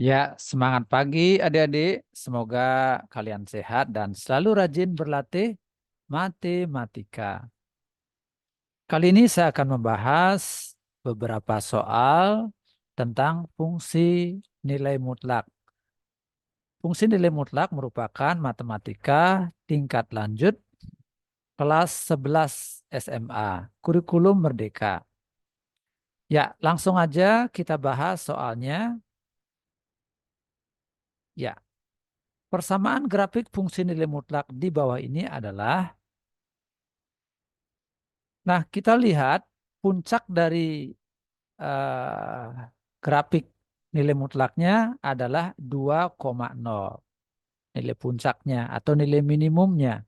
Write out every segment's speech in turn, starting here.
Ya, semangat pagi adik-adik. Semoga kalian sehat dan selalu rajin berlatih matematika. Kali ini saya akan membahas beberapa soal tentang fungsi nilai mutlak. Fungsi nilai mutlak merupakan matematika tingkat lanjut kelas 11 SMA, kurikulum merdeka. Ya, langsung aja kita bahas soalnya. Ya, persamaan grafik fungsi nilai mutlak di bawah ini adalah, nah kita lihat puncak dari eh, grafik nilai mutlaknya adalah 2,0. Nilai puncaknya atau nilai minimumnya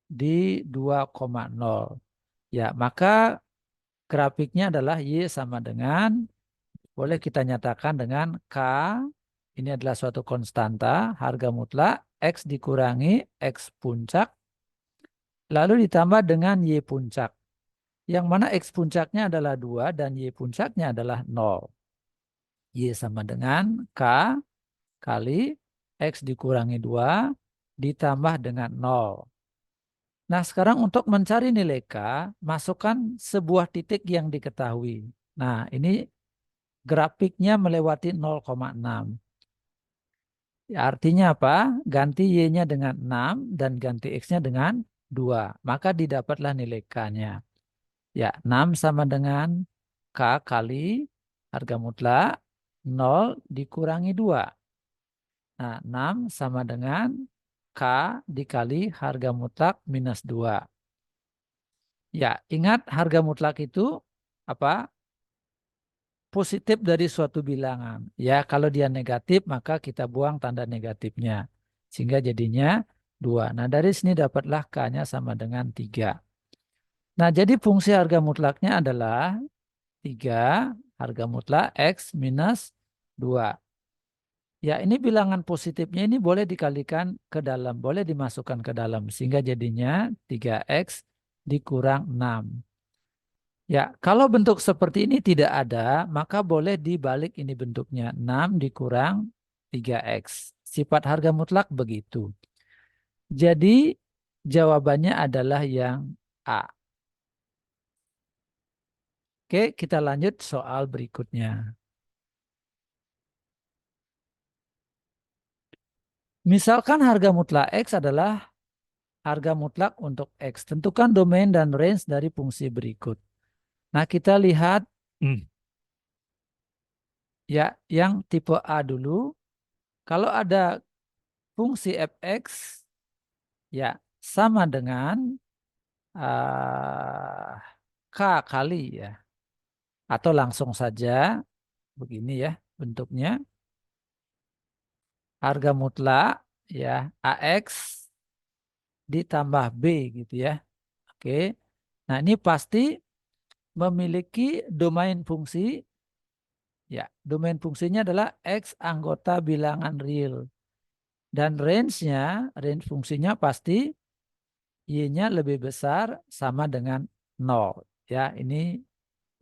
di 2,0. Ya, maka grafiknya adalah Y sama dengan, boleh kita nyatakan dengan K, ini adalah suatu konstanta, harga mutlak, X dikurangi X puncak, lalu ditambah dengan Y puncak. Yang mana X puncaknya adalah 2 dan Y puncaknya adalah 0. Y sama dengan K kali X dikurangi 2 ditambah dengan 0. Nah, sekarang untuk mencari nilai K, masukkan sebuah titik yang diketahui. Nah, ini grafiknya melewati 0,6. Ya, artinya apa? Ganti Y-nya dengan 6 dan ganti X-nya dengan 2. Maka didapatlah nilai K-nya. Ya, 6 sama dengan K kali harga mutlak 0 dikurangi 2. Nah, 6 sama dengan K dikali harga mutlak minus 2. Ya, ingat harga mutlak itu apa? Positif dari suatu bilangan. Ya, kalau dia negatif maka kita buang tanda negatifnya. Sehingga jadinya 2. Nah, dari sini dapatlah K-nya sama dengan 3. Nah, jadi fungsi harga mutlaknya adalah 3 harga mutlak X minus 2. Ya, ini bilangan positifnya ini boleh dikalikan ke dalam, boleh dimasukkan ke dalam. Sehingga jadinya 3X dikurang 6. Ya, kalau bentuk seperti ini tidak ada, maka boleh dibalik ini bentuknya. 6 dikurang 3X. Sifat harga mutlak begitu. Jadi, jawabannya adalah yang A. Oke, kita lanjut soal berikutnya. Misalkan harga mutlak X adalah harga mutlak untuk X. Tentukan domain dan range dari fungsi berikut. Nah, kita lihat ya yang tipe A dulu. Kalau ada fungsi fx ya sama dengan uh, K kali ya. Atau langsung saja begini ya bentuknya. Harga mutlak ya AX ditambah B gitu ya. Oke. Nah, ini pasti memiliki domain fungsi. Ya, domain fungsinya adalah X anggota bilangan real. Dan range fungsinya pasti Y-nya lebih besar sama dengan 0. Ya, ini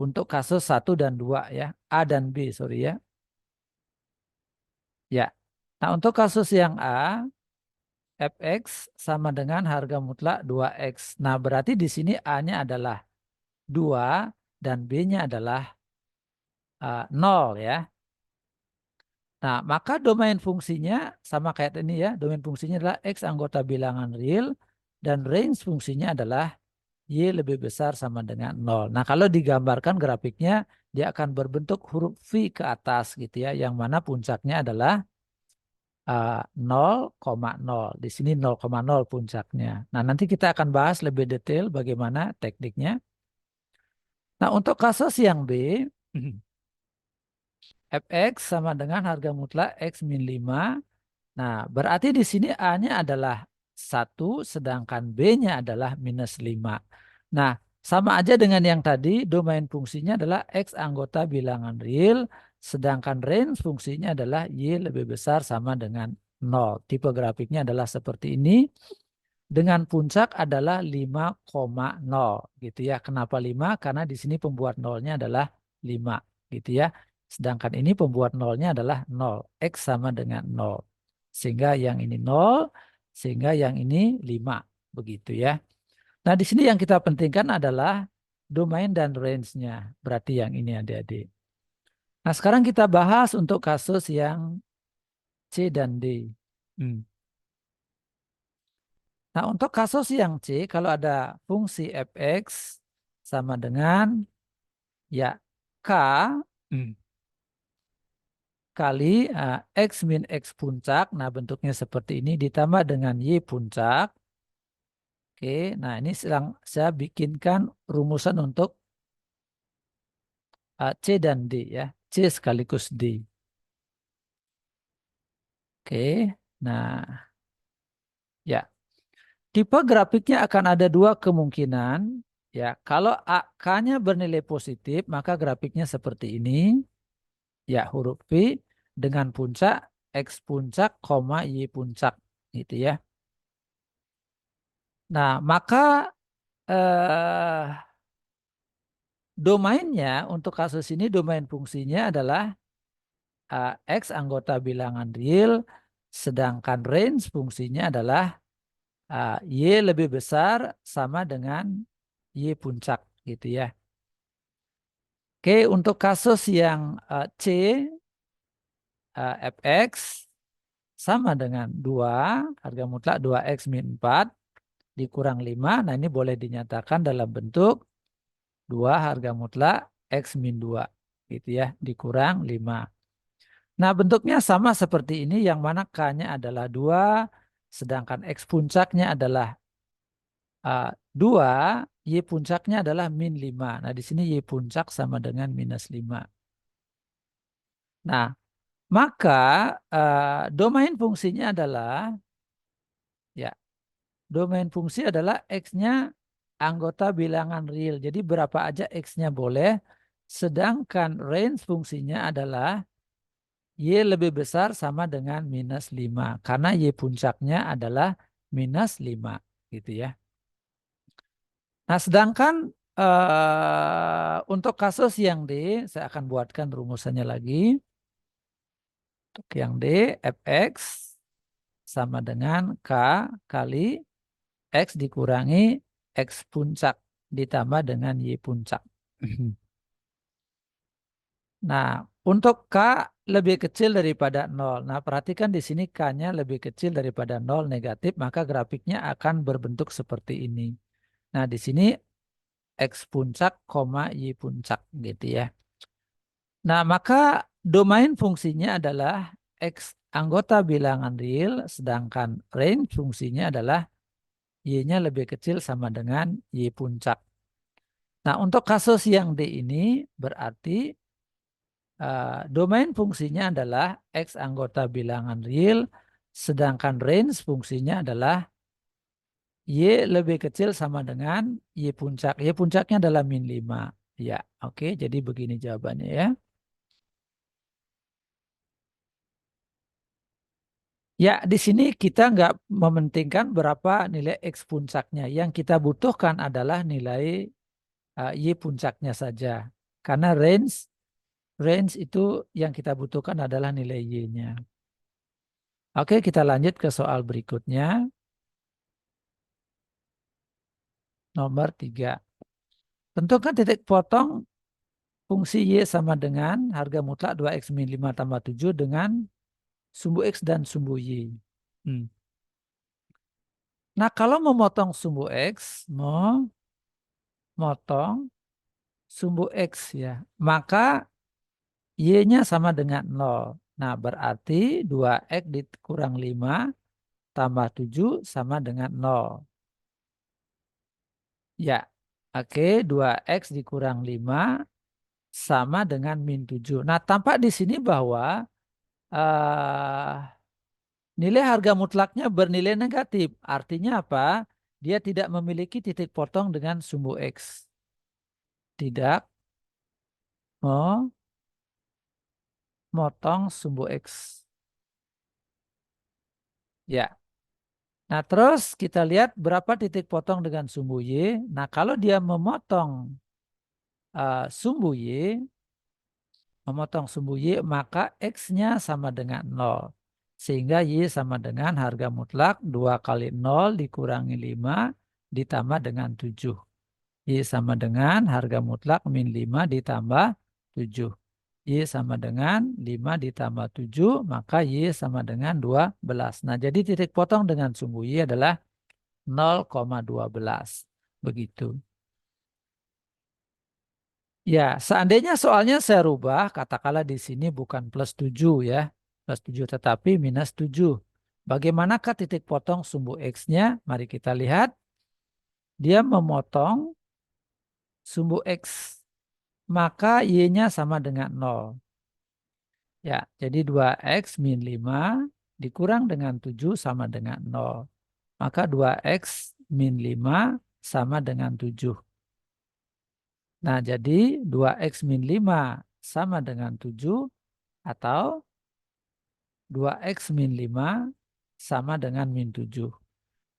untuk kasus 1 dan 2 ya. A dan B, sorry ya. Ya. Nah, untuk kasus yang A, fx sama dengan harga mutlak 2x. Nah, berarti di sini A-nya adalah 2 dan B-nya adalah 0 ya. Nah, maka domain fungsinya sama kayak ini ya. Domain fungsinya adalah X anggota bilangan real dan range fungsinya adalah Y lebih besar sama dengan 0. Nah, kalau digambarkan grafiknya dia akan berbentuk huruf V ke atas gitu ya. Yang mana puncaknya adalah 0,0. Di sini 0,0 puncaknya. Nah, nanti kita akan bahas lebih detail bagaimana tekniknya. Nah, untuk kasus yang B, fx sama dengan harga mutlak x min 5. Nah, berarti di sini A-nya adalah 1, sedangkan B-nya adalah minus 5. Nah, sama aja dengan yang tadi, domain fungsinya adalah X anggota bilangan real, sedangkan range fungsinya adalah Y lebih besar sama dengan 0. Tipe grafiknya adalah seperti ini, dengan puncak adalah 5,0 gitu ya. Kenapa 5? Karena di sini pembuat nolnya adalah 5 gitu ya. Sedangkan ini pembuat nolnya adalah 0. X sama dengan 0. Sehingga yang ini 0, sehingga yang ini 5. Begitu ya. Nah, di sini yang kita pentingkan adalah domain dan range-nya. Berarti yang ini adik-adik. Nah, sekarang kita bahas untuk kasus yang C dan D. Nah, untuk kasus yang C, kalau ada fungsi fx sama dengan ya K kali X min X puncak. Nah, bentuknya seperti ini ditambah dengan Y puncak. Oke, nah ini sedang saya bikinkan rumusan untuk C dan D ya. C sekaligus D. Oke, nah ya. Tipe grafiknya akan ada dua kemungkinan. Ya, kalau K-nya bernilai positif, maka grafiknya seperti ini. Ya, huruf V dengan puncak X puncak, Y puncak. Gitu ya. Nah, maka eh, domainnya untuk kasus ini domain fungsinya adalah X anggota bilangan real, sedangkan range fungsinya adalah Y lebih besar sama dengan Y puncak gitu ya. Oke, untuk kasus yang C, Fx sama dengan 2, harga mutlak 2X min 4 dikurang 5. Nah, ini boleh dinyatakan dalam bentuk 2 harga mutlak X min 2 gitu ya, dikurang 5. Nah, bentuknya sama seperti ini, yang mana K-nya adalah 2, sedangkan X puncaknya adalah 2, Y puncaknya adalah min 5. Nah, di sini Y puncak sama dengan minus 5. Nah, maka domain fungsinya adalah, ya, domain fungsi adalah X-nya anggota bilangan real. Jadi berapa aja X-nya boleh, sedangkan range fungsinya adalah Y lebih besar sama dengan minus 5. Karena Y puncaknya adalah minus 5. Gitu ya. Nah, sedangkan untuk kasus yang D, saya akan buatkan rumusannya lagi. Untuk yang D, Fx sama dengan K kali X dikurangi X puncak ditambah dengan Y puncak. Nah, untuk K lebih kecil daripada 0. Nah, perhatikan di sini K-nya lebih kecil daripada 0 negatif, maka grafiknya akan berbentuk seperti ini. Nah, di sini X puncak, Y puncak gitu ya. Nah, maka domain fungsinya adalah X anggota bilangan real, sedangkan range fungsinya adalah Y-nya lebih kecil sama dengan Y puncak. Nah, untuk kasus yang D ini berarti domain fungsinya adalah X anggota bilangan real, sedangkan range fungsinya adalah Y lebih kecil sama dengan Y puncak. Y puncaknya adalah min 5. Ya, oke. Jadi begini jawabannya ya. Ya, di sini kita nggak mementingkan berapa nilai X puncaknya. Yang kita butuhkan adalah nilai Y puncaknya saja. Karena range itu yang kita butuhkan adalah nilai Y-nya. Oke, kita lanjut ke soal berikutnya. Nomor 3. Tentukan titik potong fungsi Y sama dengan harga mutlak 2X min 5 tambah 7 dengan sumbu X dan sumbu Y. Nah, kalau memotong sumbu X, memotong sumbu X ya, maka Y-nya sama dengan 0. Nah, berarti 2X dikurang 5 tambah 7 sama dengan 0. Ya, oke, 2X dikurang 5 sama dengan min 7. Nah, tampak di sini bahwa uh, nilai harga mutlaknya bernilai negatif. Artinya apa? Dia tidak memiliki titik potong dengan sumbu X. Tidak memotong sumbu X. Ya. Nah, terus kita lihat berapa titik potong dengan sumbu Y. Nah, kalau dia memotong sumbu Y, memotong sumbu Y, maka X-nya sama dengan 0. Sehingga Y sama dengan harga mutlak 2 kali 0 dikurangi 5 ditambah dengan 7. Y sama dengan harga mutlak min 5 ditambah 7. Y sama dengan 5 ditambah 7, maka Y sama dengan 12. Nah, jadi titik potong dengan sumbu Y adalah 0,12. Begitu. Ya, seandainya soalnya saya rubah, katakanlah di sini bukan plus 7 ya, plus 7 tetapi minus 7. Bagaimanakah titik potong sumbu X-nya? Mari kita lihat. Dia memotong sumbu X, maka Y-nya sama dengan 0. Ya, jadi 2X min 5 dikurang dengan 7 sama dengan 0. Maka 2X min 5 sama dengan 7. Nah, jadi 2X min 5 sama dengan 7 atau 2X min 5 sama dengan min 7.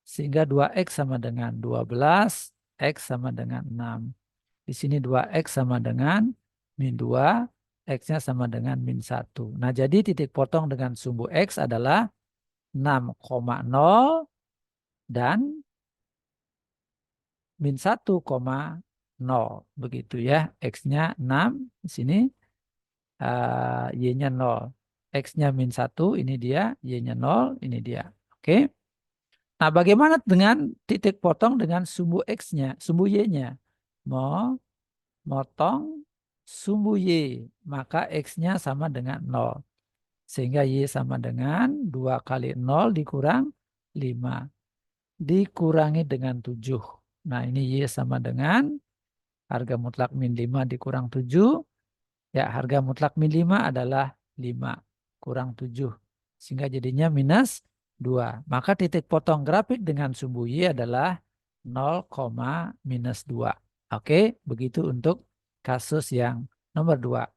Sehingga 2X sama dengan 12, X sama dengan 6. Di sini 2X sama dengan min 2, X-nya sama dengan min 1. Nah, jadi titik potong dengan sumbu X adalah 6,0 dan min 1,0. Begitu ya. X-nya 6, di sini Y-nya 0. X-nya min 1, ini dia. Y-nya 0, ini dia. Oke. Nah, bagaimana dengan titik potong dengan sumbu X-nya, sumbu Y-nya? Motong sumbu Y, maka X-nya sama dengan 0. Sehingga Y sama dengan 2 kali 0 dikurang 5. Dikurangi dengan 7. Nah, ini Y sama dengan harga mutlak min 5 dikurang 7. Ya, harga mutlak min 5 adalah 5 kurang 7. Sehingga jadinya minus 2. Maka titik potong grafik dengan sumbu Y adalah 0, minus 2. Oke, begitu untuk kasus yang nomor 2.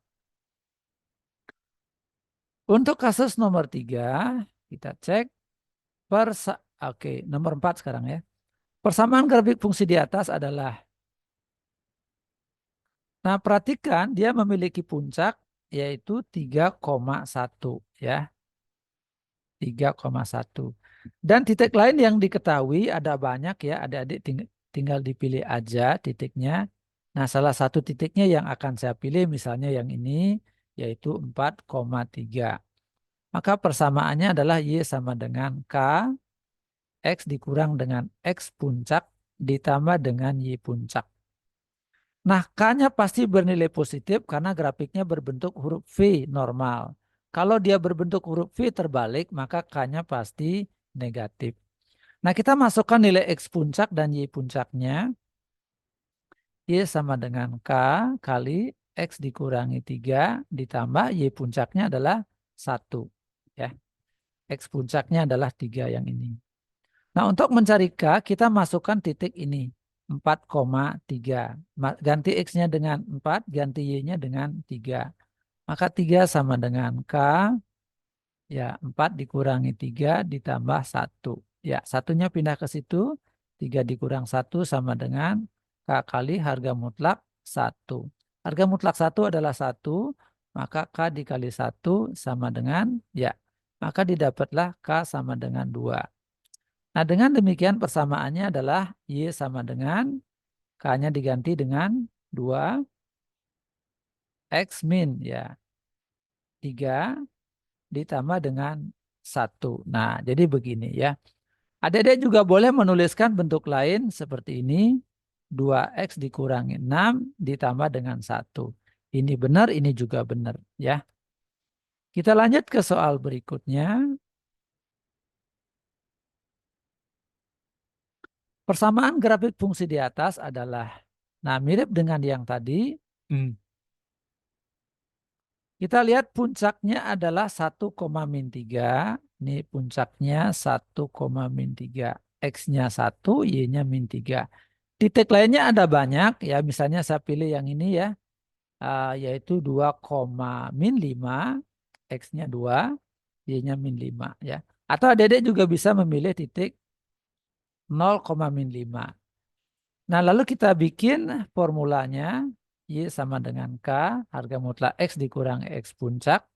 Untuk kasus nomor 3, kita cek. Oke, nomor 4 sekarang ya. Persamaan grafik fungsi di atas adalah. Nah, perhatikan dia memiliki puncak yaitu 3,1 ya. 3,1. Dan titik lain yang diketahui ada banyak ya, adik-adik tinggal dipilih aja titiknya. Nah, salah satu titiknya yang akan saya pilih misalnya yang ini yaitu 4,3. Maka persamaannya adalah Y sama dengan K, X dikurang dengan X puncak ditambah dengan Y puncak. Nah, K-nya pasti bernilai positif karena grafiknya berbentuk huruf V normal. Kalau dia berbentuk huruf V terbalik, maka K-nya pasti negatif. Nah, kita masukkan nilai X puncak dan Y puncaknya. Y sama dengan K kali X dikurangi 3 ditambah Y puncaknya adalah 1. Ya. X puncaknya adalah 3 yang ini. Nah, untuk mencari K, kita masukkan titik ini. 4,3. Ganti X-nya dengan 4, ganti Y-nya dengan 3. Maka 3 sama dengan K. Ya, 4 dikurangi 3 ditambah 1. Ya, satunya pindah ke situ. 3 dikurang 1 sama dengan K kali harga mutlak 1. Harga mutlak 1 adalah 1. Maka K dikali 1 sama dengan, ya, maka didapatlah K sama dengan 2. Nah, dengan demikian persamaannya adalah Y sama dengan K-nya diganti dengan 2 X min ya 3 ditambah dengan 1. Nah, jadi begini ya. Adik-adik juga boleh menuliskan bentuk lain seperti ini. 2X dikurangi 6 ditambah dengan 1. Ini benar, ini juga benar ya. Kita lanjut ke soal berikutnya. Persamaan grafik fungsi di atas adalah, nah mirip dengan yang tadi. Kita lihat puncaknya adalah 1,-3. Ini puncaknya 1,-3. X-nya 1, Y-nya min 3. Titik lainnya ada banyak ya. Misalnya saya pilih yang ini ya. Yaitu 2,-5. X-nya 2, Y-nya min 5 ya. Atau adik-adik juga bisa memilih titik 0,-5. Nah, lalu kita bikin formulanya. Y sama dengan K, harga mutlak X dikurang X puncak,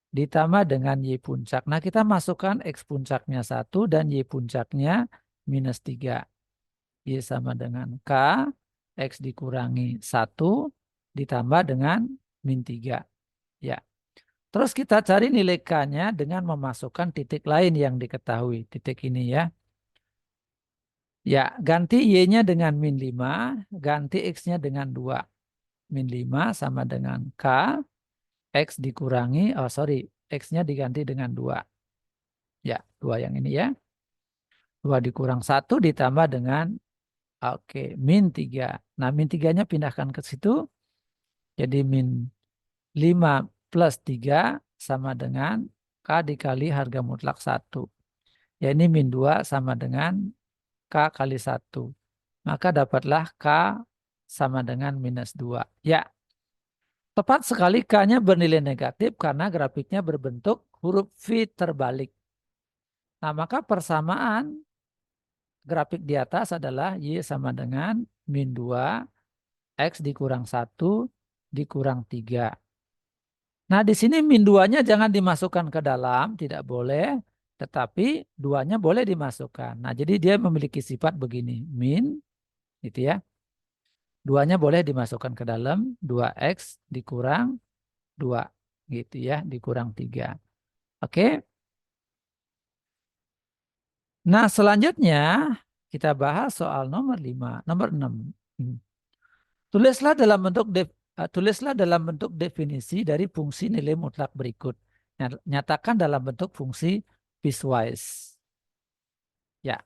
ditambah dengan Y puncak. Nah, kita masukkan X puncaknya 1 dan Y puncaknya -3. Y sama dengan K, X dikurangi 1, ditambah dengan -3. Ya. Terus kita cari nilai K-nya dengan memasukkan titik lain yang diketahui. Titik ini ya. Ya, ganti Y-nya dengan -5, ganti X-nya dengan 2. -5 sama dengan K, X dikurangi, X-nya diganti dengan 2. Ya, 2 yang ini ya. 2 dikurang 1 ditambah dengan, oke, -3. Nah, -3-nya pindahkan ke situ. Jadi -5 plus 3 sama dengan K dikali harga mutlak 1. Ya, ini -2 sama dengan K kali 1. Maka dapatlah K sama dengan -2. Ya, tepat sekali K-nya bernilai negatif karena grafiknya berbentuk huruf V terbalik. Nah, maka persamaan grafik di atas adalah Y sama dengan -2, X dikurang 1, dikurang 3. Nah, di sini -2-nya jangan dimasukkan ke dalam, tidak boleh. Tetapi 2-nya boleh dimasukkan. Nah, jadi dia memiliki sifat begini. Min, gitu ya. 2-nya boleh dimasukkan ke dalam. 2X dikurang 2, gitu ya. Dikurang 3. Oke. Nah, selanjutnya kita bahas soal nomor 5, nomor 6. Tulislah dalam bentuk tulislah dalam bentuk definisi dari fungsi nilai mutlak berikut. Nyatakan dalam bentuk fungsi piecewise. Ya.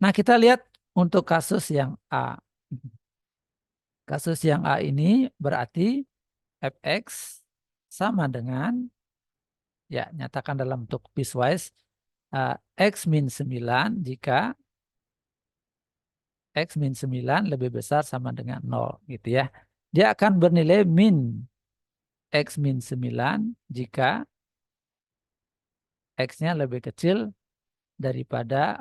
Nah, kita lihat untuk kasus yang A. Kasus yang A ini berarti fx sama dengan, ya, nyatakan dalam bentuk piecewise, x min 9 jika X min 9 lebih besar sama dengan 0 gitu ya. Dia akan bernilai min X min 9 jika X-nya lebih kecil daripada,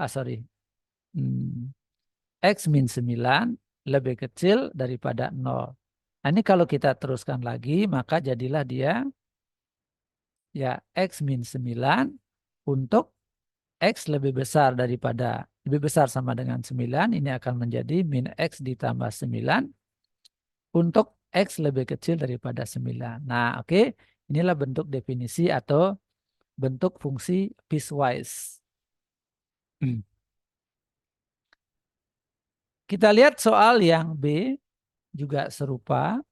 X min 9 lebih kecil daripada 0. Nah, ini kalau kita teruskan lagi, maka jadilah dia ya X min 9 untuk X lebih besar sama dengan 9, ini akan menjadi min X ditambah 9 untuk X lebih kecil daripada 9. Nah, oke. Inilah bentuk definisi atau bentuk fungsi piecewise. Kita lihat soal yang B juga serupa.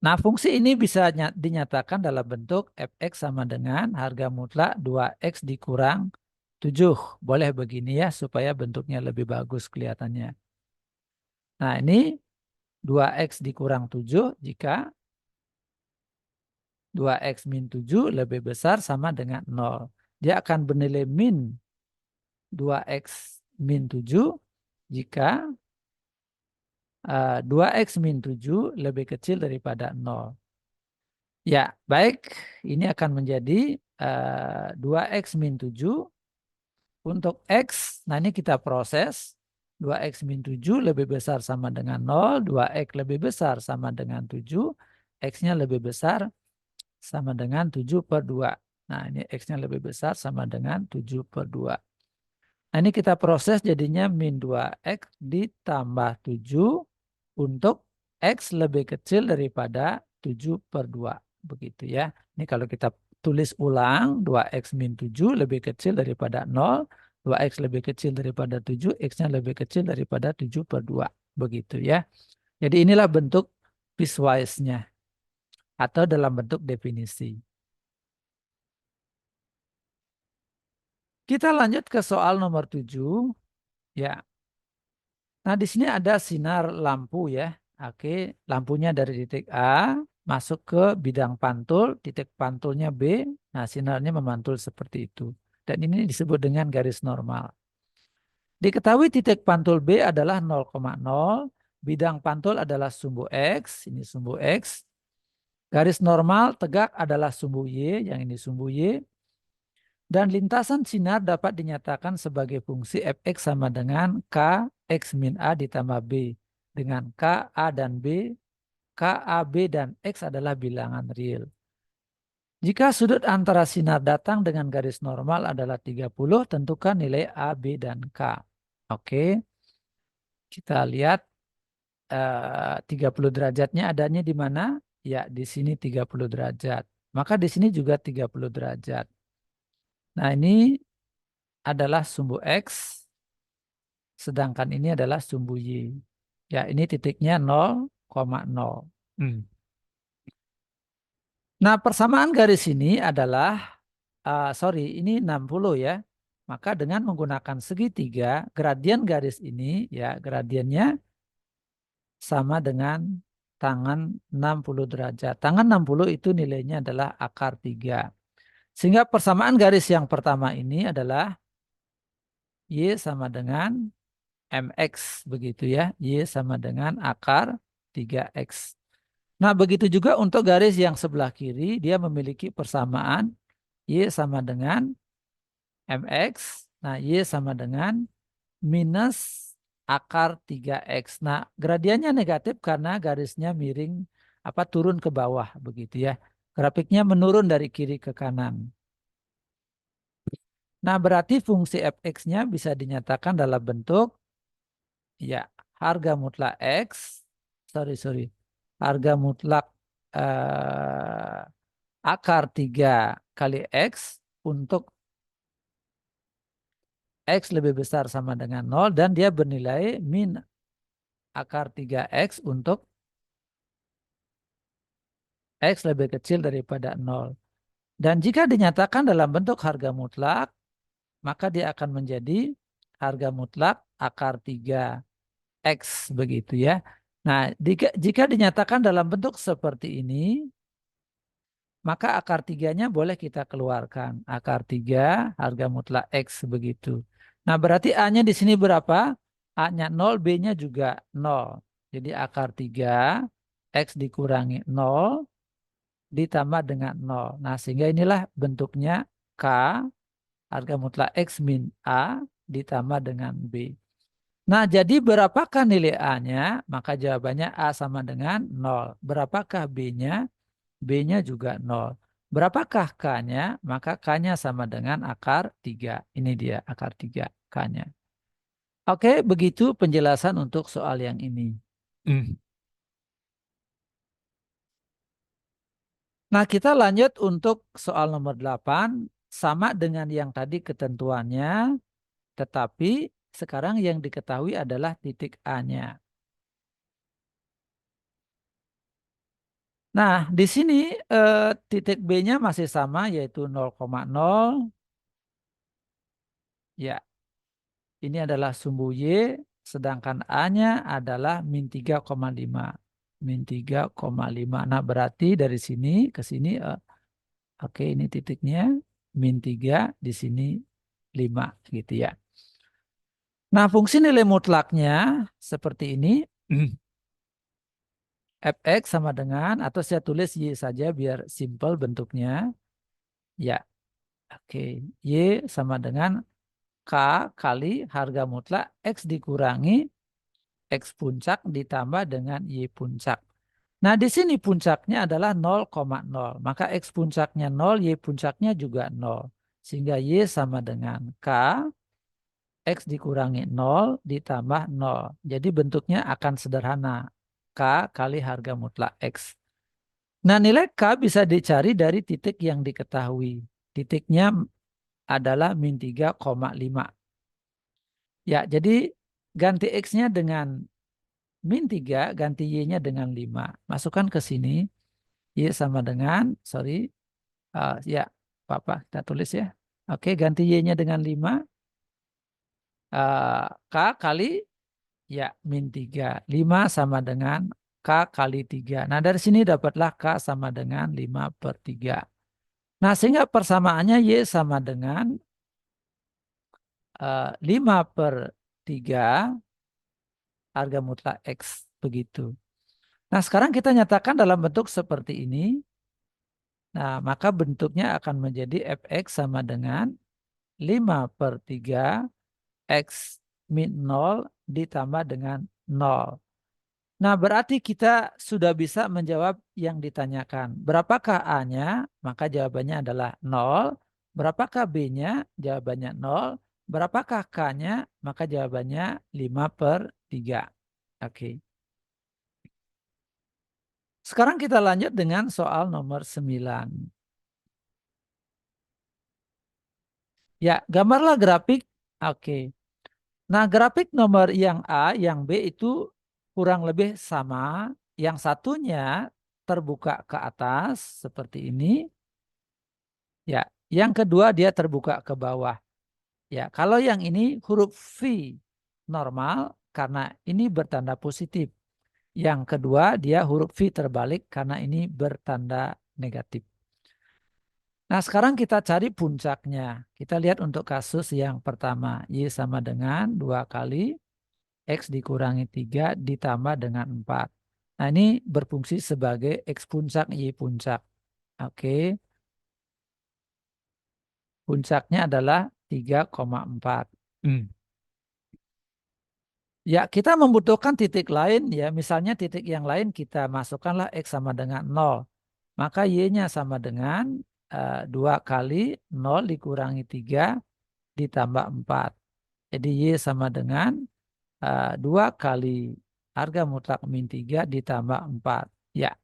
Nah, fungsi ini bisa dinyatakan dalam bentuk fx sama dengan harga mutlak 2x dikurang 7. Boleh begini ya, supaya bentuknya lebih bagus kelihatannya. Nah, ini 2x dikurang 7 jika 2x min 7 lebih besar sama dengan 0. Dia akan bernilai min 2x min 7 jika 2x min 7 lebih kecil daripada 0. Ya, baik. Ini akan menjadi 2x min 7 untuk X. Nah, ini kita proses. 2x min 7 lebih besar sama dengan 0. 2x lebih besar sama dengan 7. X-nya lebih besar sama dengan 7 per 2. Nah, ini X-nya lebih besar sama dengan 7 per 2. Nah, ini kita proses jadinya min 2X ditambah 7 untuk X lebih kecil daripada 7 per 2. Begitu ya. Ini kalau kita tulis ulang, 2X min 7 lebih kecil daripada 0. 2X lebih kecil daripada 7, X-nya lebih kecil daripada 7 per 2. Begitu ya. Jadi inilah bentuk piecewise-nya atau dalam bentuk definisi. Kita lanjut ke soal nomor 7. Ya. Nah, di sini ada sinar lampu ya. Oke, lampunya dari titik A masuk ke bidang pantul, titik pantulnya B. Nah, sinarnya memantul seperti itu. Dan ini disebut dengan garis normal. Diketahui titik pantul B adalah 0,0, bidang pantul adalah sumbu X, ini sumbu X. Garis normal tegak adalah sumbu Y, yang ini sumbu Y. Dan lintasan sinar dapat dinyatakan sebagai fungsi fx sama dengan k x min a ditambah b. dengan K, A, dan B. K, A, B, dan X adalah bilangan real. Jika sudut antara sinar datang dengan garis normal adalah 30, tentukan nilai A, B, dan K. Oke, kita lihat 30 derajatnya adanya di mana? Ya, di sini 30 derajat. Maka di sini juga 30 derajat. Nah, ini adalah sumbu X, sedangkan ini adalah sumbu Y. Ya, ini titiknya 0,0. Nah, persamaan garis ini adalah, ini 60 ya. Maka dengan menggunakan segitiga, gradien garis ini, ya gradiennya sama dengan tangan 60 derajat. Tangan 60 itu nilainya adalah akar 3. Sehingga persamaan garis yang pertama ini adalah Y sama dengan MX, begitu ya. Y sama dengan akar 3X. Nah, begitu juga untuk garis yang sebelah kiri, dia memiliki persamaan Y sama dengan MX. Nah, Y sama dengan minus akar 3X. Nah, gradiennya negatif karena garisnya miring turun ke bawah begitu ya. Grafiknya menurun dari kiri ke kanan. Nah, berarti fungsi fx-nya bisa dinyatakan dalam bentuk ya harga mutlak X, harga mutlak eh, akar 3 kali X untuk X lebih besar sama dengan 0 dan dia bernilai min akar 3X untuk X lebih kecil daripada 0. Dan jika dinyatakan dalam bentuk harga mutlak, maka dia akan menjadi harga mutlak akar 3X begitu ya. Nah, jika dinyatakan dalam bentuk seperti ini, maka akar 3-nya boleh kita keluarkan. Akar 3 harga mutlak X begitu. Nah, berarti A-nya di sini berapa? A-nya 0, B-nya juga 0. Jadi akar 3 X dikurangi 0 ditambah dengan 0. Nah, sehingga inilah bentuknya K harga mutlak X min A ditambah dengan B. Nah, jadi berapakah nilai A-nya? Maka jawabannya A sama dengan 0. Berapakah B-nya? B-nya juga 0. Berapakah K-nya? Maka K-nya sama dengan akar 3. Ini dia akar 3 K-nya. Oke, begitu penjelasan untuk soal yang ini. Nah, kita lanjut untuk soal nomor 8. Sama dengan yang tadi ketentuannya, tetapi sekarang yang diketahui adalah titik A-nya. Nah, di sini titik B-nya masih sama, yaitu 0,0. Ya, ini adalah sumbu Y, sedangkan A-nya adalah min 3,5. Min 3,5. Nah, berarti dari sini ke sini, oke, ini titiknya min 3, di sini 5 gitu ya. Nah, fungsi nilai mutlaknya seperti ini. Fx sama dengan, atau saya tulis Y saja biar simple bentuknya. Ya, oke. Y sama dengan K kali harga mutlak X dikurangi X puncak ditambah dengan Y puncak. Nah, di sini puncaknya adalah 0,0. Maka X puncaknya 0, Y puncaknya juga 0. Sehingga Y sama dengan K, X dikurangi 0 ditambah 0. Jadi bentuknya akan sederhana. K kali harga mutlak X. Nah, nilai K bisa dicari dari titik yang diketahui. Titiknya adalah min 3,5. Ya, jadi ganti X-nya dengan min 3, ganti Y-nya dengan 5. Masukkan ke sini. Y sama dengan, ya, Bapak kita tulis ya. Oke, ganti Y-nya dengan 5. K kali, ya, min 3. 5 sama dengan K kali 3. Nah, dari sini dapatlah K sama dengan 5/3. Nah, sehingga persamaannya Y sama dengan 5/3 harga mutlak X. Begitu. Nah, sekarang kita nyatakan dalam bentuk seperti ini. Nah, maka bentuknya akan menjadi Fx sama dengan 5/3 X min 0 ditambah dengan 0. Nah, berarti kita sudah bisa menjawab yang ditanyakan. Berapakah A-nya? Maka jawabannya adalah 0. Berapakah B-nya? Jawabannya 0. Berapakah K-nya? Maka jawabannya 5/3. Oke. Sekarang kita lanjut dengan soal nomor 9. Ya, gambarlah grafik. Oke. Nah, grafik nomor yang A, yang B itu kurang lebih sama. Yang satunya terbuka ke atas seperti ini. Ya, yang kedua dia terbuka ke bawah. Ya, kalau yang ini huruf V normal karena ini bertanda positif. Yang kedua dia huruf V terbalik karena ini bertanda negatif. Nah, sekarang kita cari puncaknya. Kita lihat untuk kasus yang pertama. Y sama dengan 2 kali X dikurangi 3 ditambah dengan 4. Nah, ini berfungsi sebagai X puncak, Y puncak. Oke. Puncaknya adalah 3,4. Ya, kita membutuhkan titik lain ya. Misalnya titik yang lain kita masukkanlah X sama dengan 0. Maka Y-nya sama dengan 2 kali 0 dikurangi 3 ditambah 4. Jadi Y sama dengan 2 kali harga mutlak min 3 ditambah 4. Ya,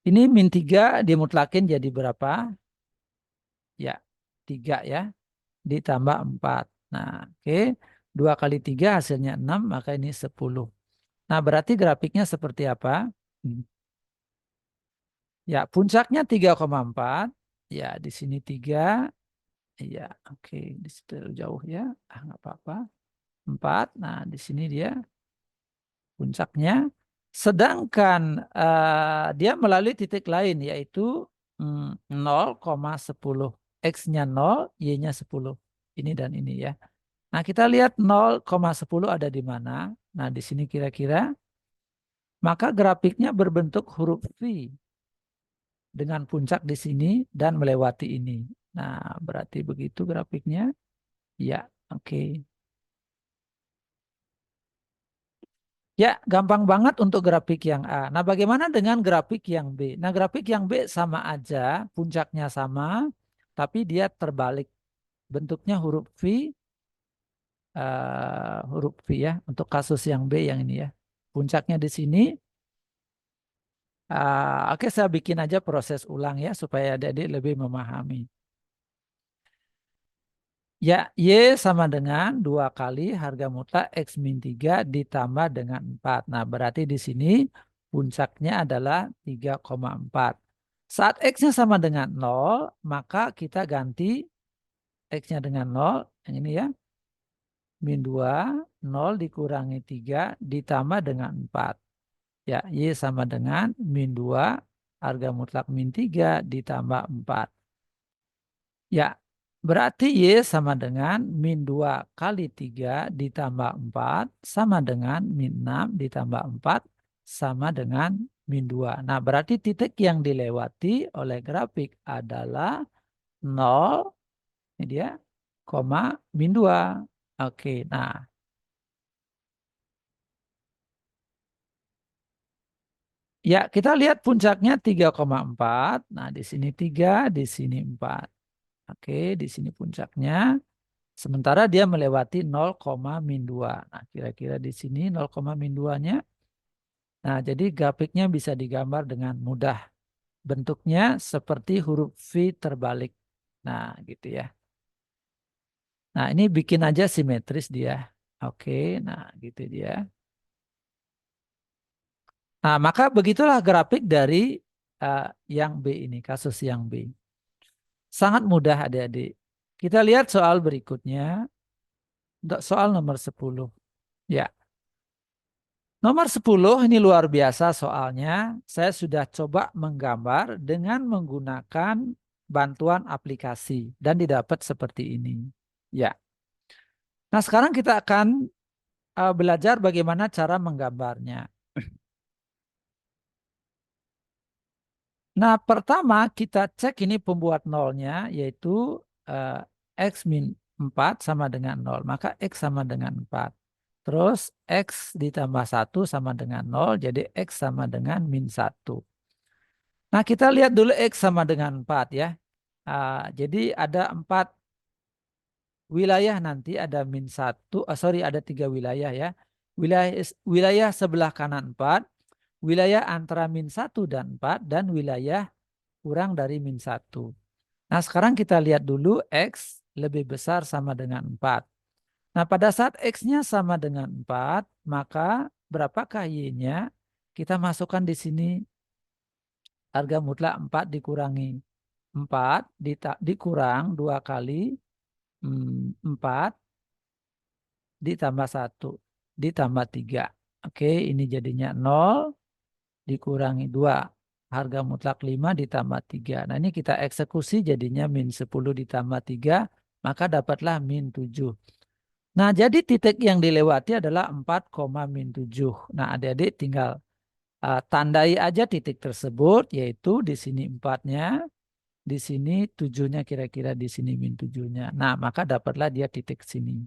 ini min 3 dimutlakin jadi berapa? Ya, 3 ya, ditambah 4. Nah, oke. 2 kali 3 hasilnya 6, maka ini 10. Nah, berarti grafiknya seperti apa? Hmm. Ya, puncaknya 3,4. Ya, di sini 3. Ya, oke. Di situ jauh ya. Nggak apa-apa. 4. Nah, di sini dia puncaknya. Sedangkan dia melalui titik lain, yaitu 0,10. X-nya 0, Y-nya 10. Ini dan ini ya. Nah, kita lihat 0,10 ada di mana. Nah, di sini kira-kira. Maka grafiknya berbentuk huruf V dengan puncak di sini dan melewati ini. Nah, berarti begitu grafiknya. Ya, oke. Ya, gampang banget untuk grafik yang A. Nah, bagaimana dengan grafik yang B? Nah, grafik yang B sama aja, puncaknya sama, tapi dia terbalik. Bentuknya huruf V ya, untuk kasus yang B yang ini ya. Puncaknya di sini. Oke, saya bikin aja proses ulang ya, supaya adik-adik lebih memahami. Ya, Y sama dengan 2 kali harga mutlak X min 3 ditambah dengan 4. Nah, berarti di sini puncaknya adalah 3,4. Saat X-nya sama dengan 0, maka kita ganti X-nya dengan 0. Yang ini ya, min 2, 0 dikurangi 3 ditambah dengan 4. Ya, Y sama dengan min 2, harga mutlak min 3 ditambah 4. Ya, berarti Y sama dengan min 2 kali 3 ditambah 4 sama dengan min 6 ditambah 4 sama dengan min 2. Nah, berarti titik yang dilewati oleh grafik adalah 0, ini dia, koma min 2. Oke, nah. Ya, kita lihat puncaknya 3,4. Nah, di sini 3, di sini 4. Oke, di sini puncaknya. Sementara dia melewati 0, min 2. Nah, kira-kira di sini 0, min 2-nya. Nah, jadi grafiknya bisa digambar dengan mudah. Bentuknya seperti huruf V terbalik. Nah, gitu ya. Nah, ini bikin aja simetris dia. Oke, nah gitu dia. Nah, maka begitulah grafik dari yang B ini, kasus yang B. Sangat mudah adik-adik. Kita lihat soal berikutnya. Untuk soal nomor 10. Ya. Nomor 10 ini luar biasa soalnya. Saya sudah coba menggambar dengan menggunakan bantuan aplikasi dan didapat seperti ini. Ya. Nah, sekarang kita akan belajar bagaimana cara menggambarnya. Nah, pertama kita cek ini pembuat nolnya, yaitu X min 4 sama dengan 0. Maka X sama dengan 4. Terus X ditambah 1 sama dengan 0. Jadi X sama dengan min 1. Nah, kita lihat dulu X sama dengan 4 ya. Jadi ada 4 wilayah nanti, ada min 1. Sorry, ada 3 wilayah ya. Wilayah sebelah kanan 4, wilayah antara min 1 dan 4, dan wilayah kurang dari min 1. Nah, sekarang kita lihat dulu X lebih besar sama dengan 4. Nah, pada saat X-nya sama dengan 4, maka berapakah Y-nya? Kita masukkan di sini harga mutlak 4 dikurangi 4 dikurang 2 kali 4 ditambah 1 ditambah 3. Oke, ini jadinya 0 dikurangi 2. Harga mutlak 5 ditambah 3. Nah, ini kita eksekusi jadinya min 10 ditambah 3, maka dapatlah min 7. Nah, jadi titik yang dilewati adalah 4, min 7. Nah, adik-adik tinggal tandai aja titik tersebut, yaitu di sini 4-nya, di sini 7-nya, kira-kira di sini min 7-nya. Nah, maka dapatlah dia titik sini.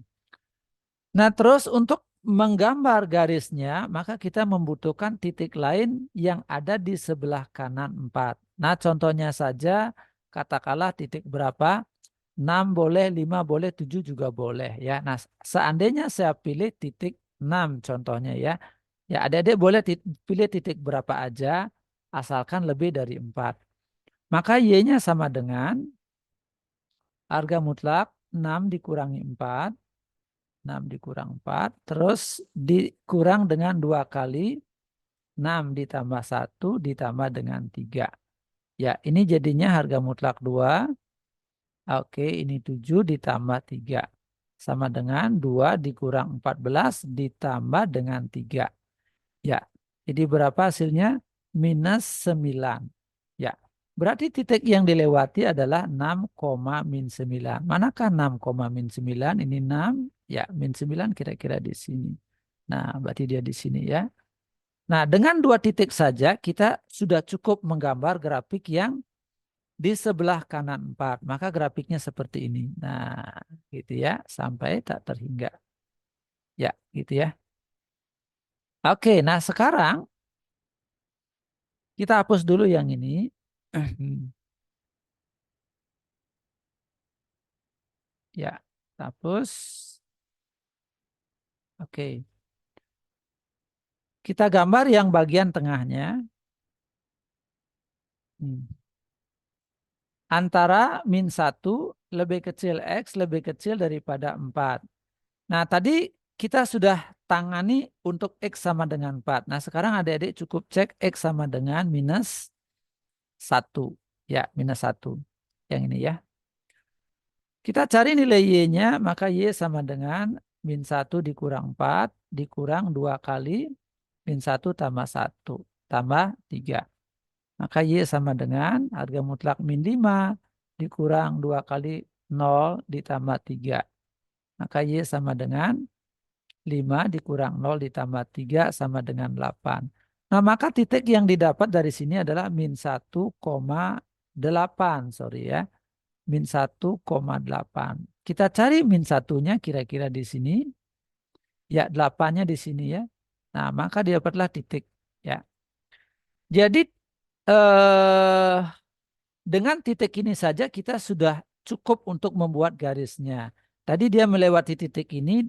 Nah, terus untuk menggambar garisnya, maka kita membutuhkan titik lain yang ada di sebelah kanan 4. Nah, contohnya saja, katakanlah titik berapa? 6 boleh, 5 boleh, 7 juga boleh ya. Nah, seandainya saya pilih titik 6 contohnya ya. Ya, adik-adik boleh pilih titik berapa aja, asalkan lebih dari 4. Maka Y-nya sama dengan harga mutlak 6 dikurangi 4. 6 dikurang 4, terus dikurang dengan 2 kali 6 ditambah 1 ditambah dengan 3. Ya, ini jadinya harga mutlak 2. Oke, ini 7 ditambah 3. Sama dengan 2 dikurang 14 ditambah dengan 3. Ya, jadi berapa hasilnya? Minus 9. Ya, berarti titik yang dilewati adalah 6, min 9. Manakah 6, min 9? Ini 6. Ya, min 9 kira-kira di sini. Nah, berarti dia di sini ya. Nah, dengan 2 titik saja kita sudah cukup menggambar grafik yang di sebelah kanan 4. Maka grafiknya seperti ini. Nah, gitu ya. Sampai tak terhingga. Ya, gitu ya. Oke, nah sekarang kita hapus dulu yang ini. Ya, hapus. Oke. Kita gambar yang bagian tengahnya. Hmm. Antara min 1 lebih kecil X lebih kecil daripada 4. Nah, tadi kita sudah tangani untuk X sama dengan 4. Nah, sekarang adik-adik cukup cek X sama dengan minus 1. Ya, minus 1. Yang ini ya. Kita cari nilai Y-nya, maka Y sama dengan min 1 dikurang 4 dikurang 2 kali min 1 tambah 1 tambah 3. Maka Y sama dengan harga mutlak min 5 dikurang 2 kali 0 ditambah 3. Maka Y sama dengan 5 dikurang 0 ditambah 3 sama dengan 8. Nah, maka titik yang didapat dari sini adalah min 1,8. Sorry ya. Min 1,8. Kita cari min satunya kira-kira di sini. Ya, 8-nya di sini ya. Nah, maka didapatlah titik. Ya. Jadi eh, dengan titik ini saja kita sudah cukup untuk membuat garisnya. Tadi dia melewati titik ini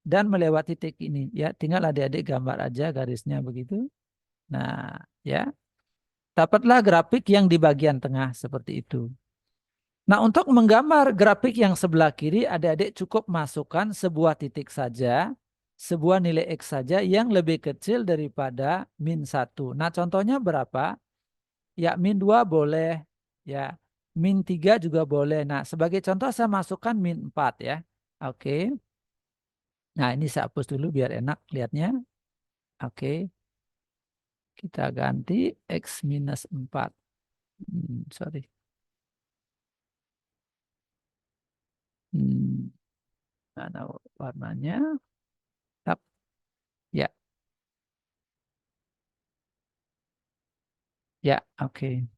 dan melewati titik ini. Ya, tinggal adik-adik gambar aja garisnya begitu. Nah, ya. Dapatlah grafik yang di bagian tengah seperti itu. Nah, untuk menggambar grafik yang sebelah kiri, adik-adik cukup masukkan sebuah titik saja, sebuah nilai X saja yang lebih kecil daripada min 1. Nah, contohnya berapa? Ya, min 2 boleh, ya, min 3 juga boleh. Nah, sebagai contoh saya masukkan min 4 ya. Oke. Nah, ini saya hapus dulu biar enak lihatnya. Oke. Kita ganti X minus 4. Sorry. Hmm, mana warnanya? Tap. Ya. Ya, oke.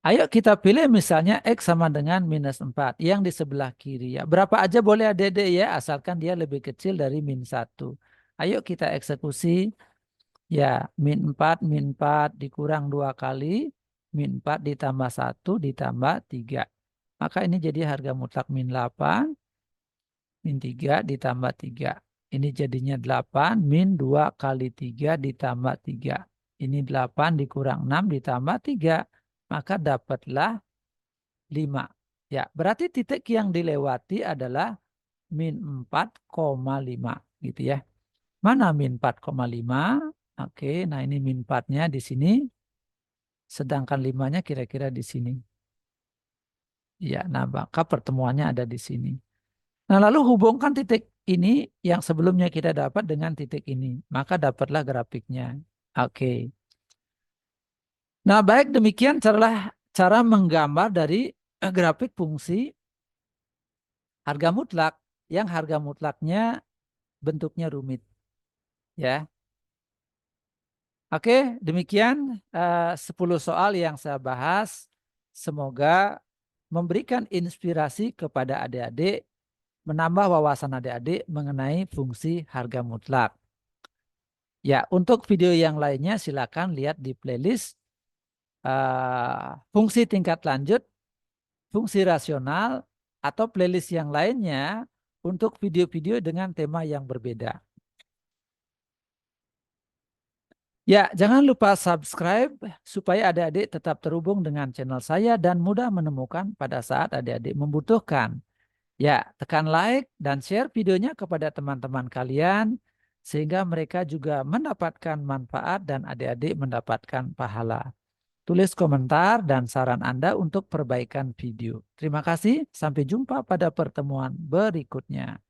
Ayo kita pilih misalnya X sama dengan minus 4 yang di sebelah kiri ya. Berapa aja boleh adik-adik ya, asalkan dia lebih kecil dari min 1. Ayo kita eksekusi ya, min 4 dikurang 2 kali, min 4 ditambah 1 ditambah 3. Maka ini jadi harga mutlak min 8, min 3 ditambah 3. Ini jadinya 8, min 2 kali 3 ditambah 3. Ini 8 dikurang 6 ditambah 3. Maka dapatlah 5. Ya, berarti titik yang dilewati adalah min 4,5 gitu ya. Mana min 4,5? Oke, nah ini min 4-nya di sini, sedangkan 5-nya kira-kira di sini. Ya, nah maka pertemuannya ada di sini. Nah, lalu hubungkan titik ini yang sebelumnya kita dapat dengan titik ini, maka dapatlah grafiknya. Oke. Nah, baik demikian cara menggambar dari grafik fungsi harga mutlak yang harga mutlaknya bentuknya rumit ya. Oke, demikian 10 soal yang saya bahas. Semoga memberikan inspirasi kepada adik-adik, menambah wawasan adik-adik mengenai fungsi harga mutlak. Ya, untuk video yang lainnya silakan lihat di playlist fungsi tingkat lanjut, fungsi rasional, atau playlist yang lainnya untuk video-video dengan tema yang berbeda. Ya, jangan lupa subscribe supaya adik-adik tetap terhubung dengan channel saya dan mudah menemukan pada saat adik-adik membutuhkan. Ya, tekan like dan share videonya kepada teman-teman kalian sehingga mereka juga mendapatkan manfaat dan adik-adik mendapatkan pahala. Tulis komentar dan saran Anda untuk perbaikan video. Terima kasih, sampai jumpa pada pertemuan berikutnya.